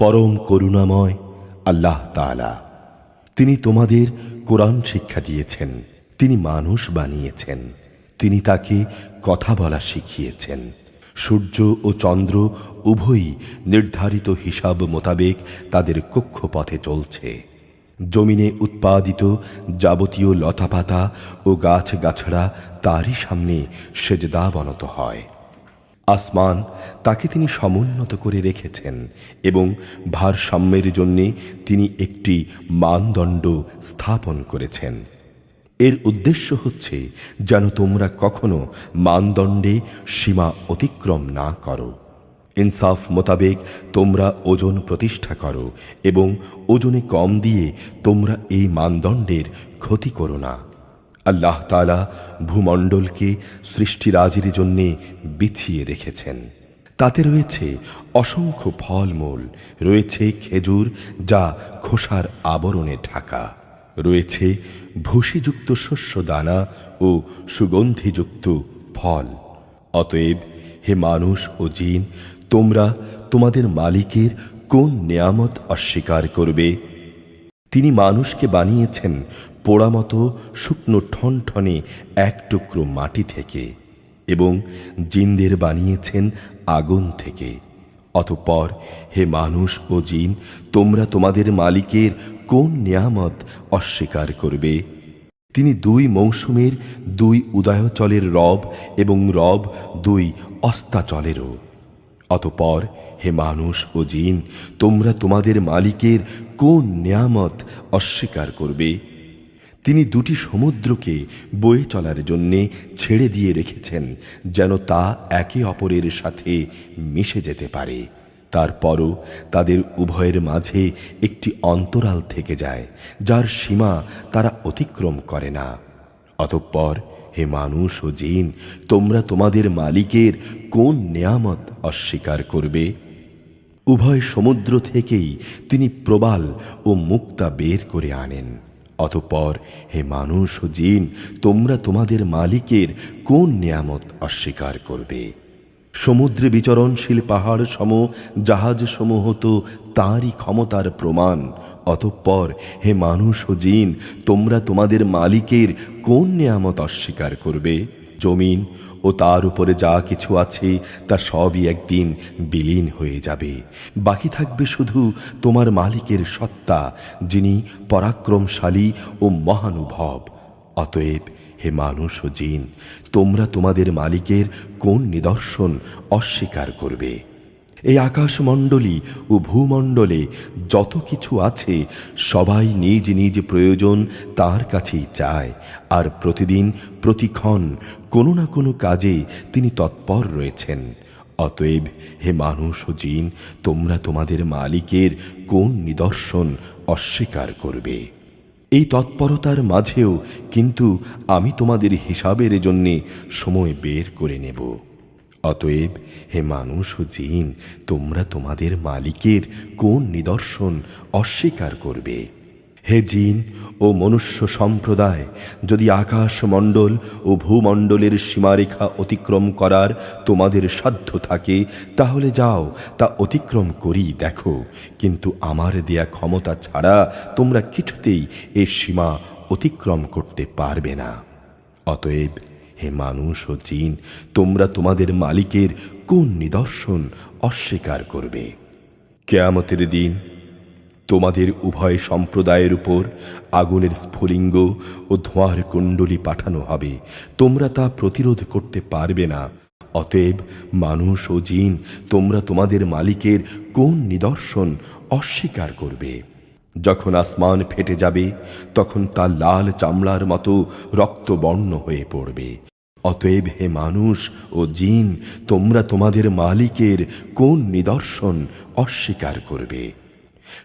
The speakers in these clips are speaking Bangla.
পরম করুণাময় আল্লাহ তাআলা, তিনি তোমাদের কোরআন শিক্ষা দিয়েছেন, তিনি মানুষ বানিয়েছেন, তিনি তাকে কথা বলা শিখিয়েছেন। সূর্য ও চন্দ্র উভয়ই নির্ধারিত হিসাব মোতাবেক তাদের কক্ষপথে চলছে। জমিনে উৎপাদিত যাবতীয় লতাপাতা ও গাছগাছড়া তারই সামনে সেজদাবনত হয়। আসমান তাকে তিনি সমুন্নত করে রেখেছেন এবং ভারসাম্যের জন্যে তিনি একটি মানদণ্ড স্থাপন করেছেন। এর উদ্দেশ্য হচ্ছে যেন তোমরা কখনো মানদণ্ডে সীমা অতিক্রম না করো। ইনসাফ মোতাবেক তোমরা ওজন প্রতিষ্ঠা করো এবং ওজনে কম দিয়ে তোমরা এই মানদণ্ডের ক্ষতি করো না। আল্লাহ তাআলা ভূমণ্ডলকে সৃষ্টিরাজির জন্যে বিছিয়ে রেখেছেন। তাতে রয়েছে অসংখ্য ফলমূল, রয়েছে খেজুর যা খোসার আবরণে ঢাকা, রয়েছে ভুসিযুক্ত শস্য দানা ও সুগন্ধিযুক্ত ফল। অতএব হে মানুষ ও জিন, তোমরা তোমাদের মালিকের কোন নেয়ামত অস্বীকার করবে? তিনি মানুষকে বানিয়েছেন পোড়ামতো শুকনো ঠনঠনে এক টুকরো মাটি থেকে এবং জিনদের বানিয়েছেন আগুন থেকে। অতঃপর হে মানুষ ও জিন, তোমরা তোমাদের মালিকের কোন নেয়ামত অস্বীকার করবে? তিনি 2 মৌসুমের 2 উদয়াচলের রব এবং রব 2 অস্তাচলেরও। অতঃপর হে মানুষ ও জিন, তোমরা তোমাদের মালিকের কোন নেয়ামত অস্বীকার করবে? তিনি 2টি সমুদ্রকে বয়ে চলার জন্যে ছেড়ে দিয়ে রেখেছেন যেন তা একে অপরের সাথে মিশে যেতে পারে। তারপরও তাদের উভয়ের মাঝে একটি অন্তরাল থেকে যায়, যার সীমা তারা অতিক্রম করে না। অতঃপর হে মানুষ ও জিন, তোমরা তোমাদের মালিকের কোন নেয়ামত অস্বীকার করবে? উভয় সমুদ্র থেকেই তিনি প্রবাল ও মুক্তা বের করে আনেন। অতঃপর হে মানুষ ও জিন, তোমরা তোমাদের মালিকের কোন নেয়ামত অস্বীকার করবে? সমুদ্রে বিচরণশীল পাহাড় সম জাহাজ সমূহ তো তাঁরই ক্ষমতার প্রমাণ। অতঃপর হে মানুষ ও জিন, তোমরা তোমাদের মালিকের কোন নেয়ামত অস্বীকার করবে? জমিন ও তার উপরে যা কিছু আছে তা সবই একদিন বিলীন হয়ে যাবে। বাকি থাকবে শুধু তোমার মালিকের সত্তা, যিনি পরাক্রমশালী ও মহানুভব। অতএব হে মানুষ ও জিন, তোমরা তোমাদের মালিকের কোন নিদর্শন অস্বীকার করবে? এই আকাশমণ্ডলী ও ভূমণ্ডলে যত কিছু আছে সবাই নিজ নিজ প্রয়োজন তার কাছেই চায়, আর প্রতিদিন প্রতিক্ষণ কোনো না কোনো কাজে তিনি তৎপর রয়েছেন। অতএব হে মানুষ ও জিন, তোমরা তোমাদের মালিকের কোন নিদর্শন অস্বীকার করবে? এই তৎপরতার মাঝেও কিন্তু আমি তোমাদের হিসাবের জন্যে সময় বের করে নেব। অতএব হে মানুষ ও জিন, তোমরা তোমাদের মালিকের কোন নিদর্শন অস্বীকার করবে? হে জিন ও মনুষ্য সম্প্রদায়, যদি আকাশমণ্ডল ও ভূমণ্ডলের সীমারেখা অতিক্রম করার তোমাদের সাধ্য থাকে, তাহলে যাও তা অতিক্রম করি দেখো, কিন্তু আমার দেয়া ক্ষমতা ছাড়া তোমরা কিছুতেই এ সীমা অতিক্রম করতে পারবে না। অতএব হে মানুষ ও জিন, তোমরা তোমাদের মালিকের কোন নিদর্শন অস্বীকার করবে? কিয়ামতের দিন তোমাদের উভয় সম্প্রদায়ের উপর আগুনের স্ফুলিঙ্গ ও ধোঁয়ার কুণ্ডলী পাঠানো হবে, তোমরা তা প্রতিরোধ করতে পারবে না। অতএব মানুষ ও জিন, তোমরা তোমাদের মালিকের কোন নিদর্শন অস্বীকার করবে? যখন আসমান ফেটে যাবে তখন তা লাল চামড়ার মতো রক্তবর্ণ হয়ে পড়বে। অতএব হে মানুষ ও জিন, তোমরা তোমাদের মালিকের কোন নিদর্শন অস্বীকার করবে?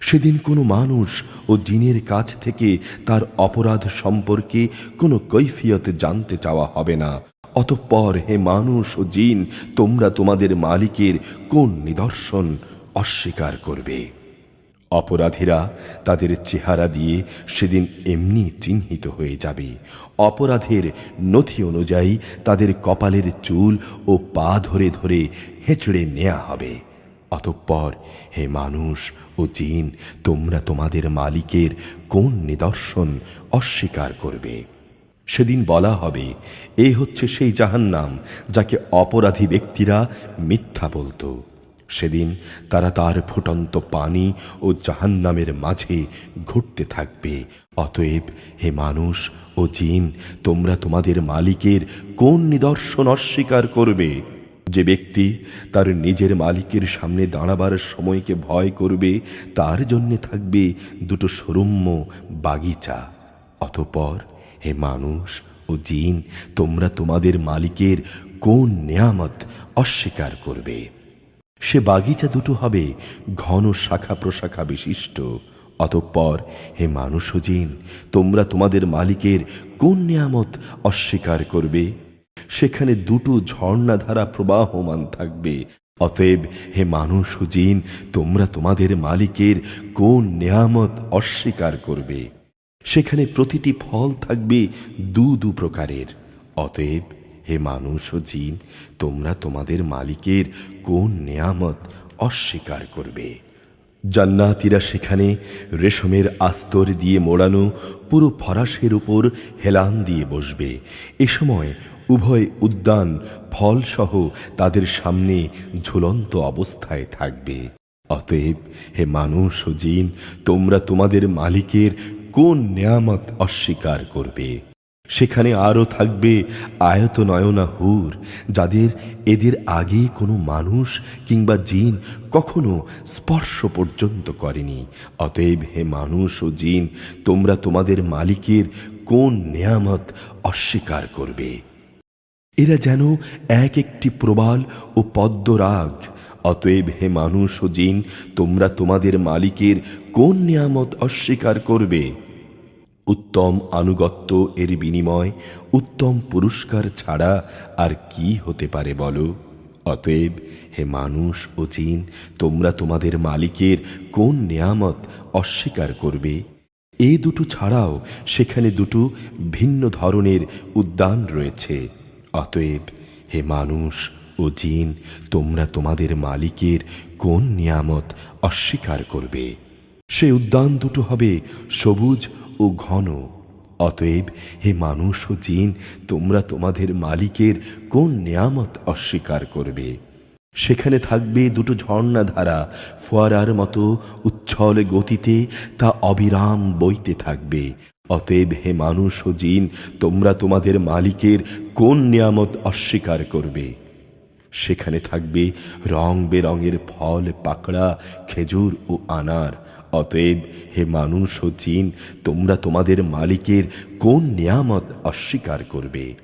সেদিন কোনো মানুষ ও জিনের কাছ থেকে তার অপরাধ সম্পর্কে কোনো কৈফিয়ত জানতে চাওয়া হবে না। অতঃপর হে মানুষ ও জিন, তোমরা তোমাদের মালিকের কোন নিদর্শন অস্বীকার করবে? অপরাধীরা তাদের চেহারা দিয়ে সেদিন এমনি চিহ্নিত হয়ে যাবে। অপরাধের নথি অনুযায়ী তাদের কপালের চুল ও পা ধরে ধরে হেঁচড়ে নেওয়া হবে। অতঃপর হে মানুষ ও জিন, তোমরা তোমাদের মালিকের কোন নিদর্শন অস্বীকার করবে? সেদিন বলা হবে, এ হচ্ছে সেই জাহান্নাম যাকে অপরাধী ব্যক্তিরা মিথ্যা বলতো। সেদিন তারা তার ফুটন্ত পানি ও জাহান্নামের মাঝে ঘুরতে থাকবে। অতএব হে মানুষ ও জিন, তোমরা তোমাদের মালিকের কোন নিদর্শন অস্বীকার করবে? যে ব্যক্তি তার নিজের মালিকের সামনে দাঁড়াবার সময়কে ভয় করবে, তার জন্যে থাকবে দুটো সুরম্য বাগিচা। অতঃপর হে মানুষ ও জিন, তোমরা তোমাদের মালিকের কোন নেয়ামত অস্বীকার করবে? সে বাগিচা দুটো হবে ঘন শাখা প্রশাখা বিশিষ্ট। অতঃপর হে মানুষ ও জিন, তোমরা তোমাদের মালিকের কোন নিয়ামত অস্বীকার করবে? সেখানে দুটো ঝর্ণাধারা প্রবাহমান থাকবে। অতএব হে মানুষ ও জিন, তোমরা তোমাদের মালিকের কোন নিয়ামত অস্বীকার করবে? সেখানে প্রতিটি ফল থাকবে দু প্রকারের। অতএব হে মানুষ ও জিন, তোমরা তোমাদের মালিকের কোন নেয়ামত অস্বীকার করবে? জান্নাতীরা সেখানে রেশমের আস্তর দিয়ে মোড়ানো পুরো ফরাশের উপর হেলান দিয়ে বসবে। এ সময় উভয় উদ্যান ফলসহ তাদের সামনে ঝুলন্ত অবস্থায় থাকবে। অতএব হে মানুষ ও জিন, তোমরা তোমাদের মালিকের কোন নেয়ামত অস্বীকার করবে? সেখানে আরও থাকবে আয়তনয়না হুর, যাদের এদের আগে কোনো মানুষ কিংবা জিন কখনো স্পর্শ পর্যন্ত করেনি। অতএব হে মানুষ ও জিন, তোমরা তোমাদের মালিকের কোন নেয়ামত অস্বীকার করবে? এরা যেন এক একটি প্রবাল ও পদ্মরাগ। অতএব হে মানুষ ও জিন, তোমরা তোমাদের মালিকের কোন নিয়ামত অস্বীকার করবে? উত্তম আনুগত্য এর বিনিময় উত্তম পুরস্কার ছাড়া আর কি হতে পারে বলো? অতএব হে মানুষ ও জিন, তোমরা তোমাদের মালিকের কোন নিয়ামত অস্বীকার করবে? এ দুটো ছাড়াও সেখানে দুটো ভিন্ন ধরনের উদ্যান রয়েছে। অতএব হে মানুষ ও জিন, তোমরা তোমাদের মালিকের কোন নিয়ামত অস্বীকার করবে? সে উদ্যান দুটো হবে সবুজ ও ঘন। অতএব হে মানুষ ও জিন, তোমরা তোমাদের মালিকের কোন নিয়ামত অস্বীকার করবে? সেখানে থাকবে দুটো ঝর্ণাধারা, ফোয়ারার মতো উচ্ছল গতিতে তা অবিরাম বইতে থাকবে। অতএব হে মানুষ ও জিন, তোমরা তোমাদের মালিকের কোন নিয়ামত অস্বীকার করবে? সেখানে থাকবে রং বেরঙের ফল পাকড়া, খেজুর ও আনার। অতএব হে মানুষ ও জিন, তোমরা তোমাদের মালিকের কোন নিয়ামত অস্বীকার করবে?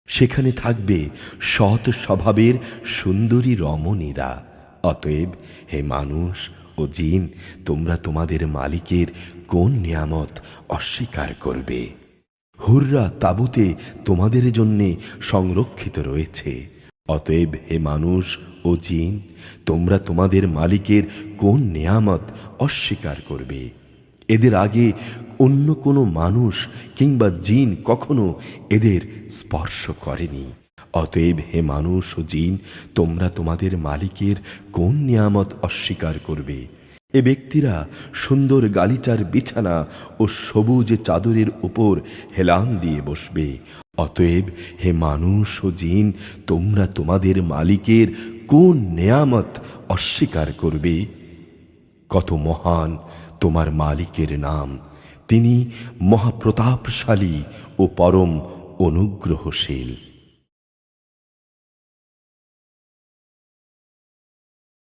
সেখানে থাকবে সৎ স্বভাবের সুন্দরী রমণীরা। অতএব হে মানুষ ও জিন, তোমরা তোমাদের মালিকের কোন নিয়ামত অস্বীকার করবে? হুররা তাঁবুতে তোমাদের জন্যে সংরক্ষিত রয়েছে। অতএব হে মানুষ ও জিন, তোমরা তোমাদের মালিকের কোন নেয়ামত অস্বীকার করবে? এদের আগে অন্য কোনো মানুষ কিংবা জিন কখনো এদের স্পর্শ করেনি। অতএব হে মানুষ ও জিন, তোমরা তোমাদের মালিকের কোন নিয়ামত অস্বীকার করবে? এ ব্যক্তিরা সুন্দর গালিচার বিছানা ও সবুজ চাদরের উপর হেলান দিয়ে বসবে। অতএব হে মানুষ ও জিন, তোমরা তোমাদের মালিকের কোন নেয়ামত অস্বীকার করবে? কত মহান তোমার মালিকের নাম! তিনি মহাপ্রতাপশালী ও পরম অনুগ্রহশীল।